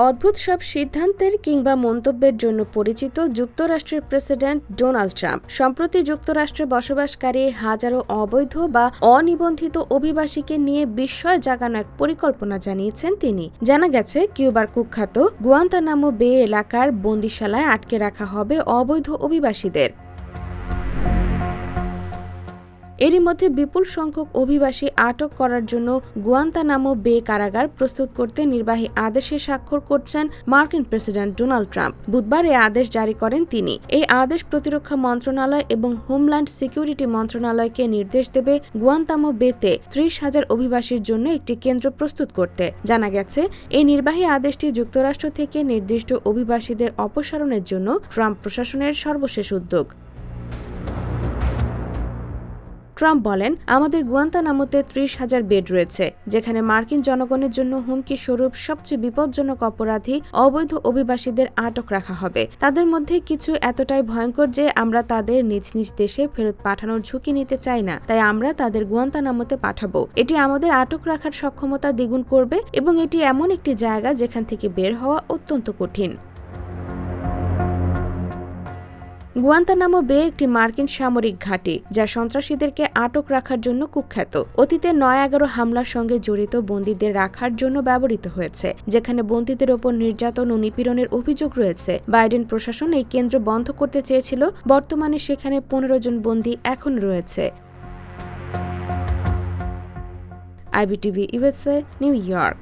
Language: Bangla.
অদ্ভুত সব সিদ্ধান্তের কিংবা মন্তব্যের জন্য পরিচিত যুক্তরাষ্ট্রের প্রেসিডেন্ট ডোনাল্ড ট্রাম্প সম্প্রতি যুক্তরাষ্ট্রে বসবাসকারী হাজারো অবৈধ বা অনিবন্ধিত অভিবাসীকে নিয়ে বিস্ময় জাগানো এক পরিকল্পনা জানিয়েছেন তিনি। জানা গেছে, কিউবার কুখ্যাত গুয়ান্তানামো বে এলাকার বন্দিশালায় আটকে রাখা হবে অবৈধ অভিবাসীদের। এরই মধ্যে বিপুল সংখ্যক অভিবাসী আটক করার জন্য গুয়ান্তানামো বে কারাগার প্রস্তুত করতে নির্বাহী আদেশে স্বাক্ষর করছেন মার্কিন প্রেসিডেন্ট ডোনাল্ড ট্রাম্প। বুধবার এই আদেশ জারি করেন তিনি। এই আদেশ প্রতিরক্ষা মন্ত্রণালয় এবং হোমল্যান্ড সিকিউরিটি মন্ত্রণালয়কে নির্দেশ দেবে গুয়ান্তানামো বেতে 30,000 অভিবাসীর জন্য একটি কেন্দ্র প্রস্তুত করতে। জানা গেছে, এই নির্বাহী আদেশটি যুক্তরাষ্ট্র থেকে নির্দিষ্ট অভিবাসীদের অপসারণের জন্য ট্রাম্প প্রশাসনের সর্বশেষ উদ্যোগ। ট্রাম্প বলেন, আমাদের গুয়ান্তানামোতে 30,000 বেড রয়েছে, যেখানে মার্কিন জনগণের জন্য হুমকি স্বরূপ সবচেয়ে বিপজ্জনক অপরাধী অবৈধ অভিবাসীদের আটক রাখা হবে। তাদের মধ্যে কিছু এতটাই ভয়ঙ্কর যে আমরা তাদের নিজ নিজ দেশে ফেরত পাঠানোর ঝুঁকি নিতে চাই না, তাই আমরা তাদের গুয়ান্তানামোতে পাঠাবো। এটি আমাদের আটক রাখার সক্ষমতা দ্বিগুণ করবে এবং এটি এমন একটি জায়গা যেখান থেকে বের হওয়া অত্যন্ত কঠিন। গুয়ান্তানামো বে একটি মার্কিন সামরিক ঘাঁটি, যা সন্ত্রাসীদেরকে আটক রাখার জন্য কুখ্যাত। অতীতে 9/11 হামলার সঙ্গে জড়িত বন্দীদের রাখার জন্য ব্যবহৃত হয়েছে, যেখানে বন্দীদের ওপর নির্যাতন ও নিপীড়নের অভিযোগ রয়েছে। বাইডেন প্রশাসন এই কেন্দ্র বন্ধ করতে চেয়েছিল। বর্তমানে সেখানে 15 জন বন্দী এখন রয়েছে। IBTV USA, new York.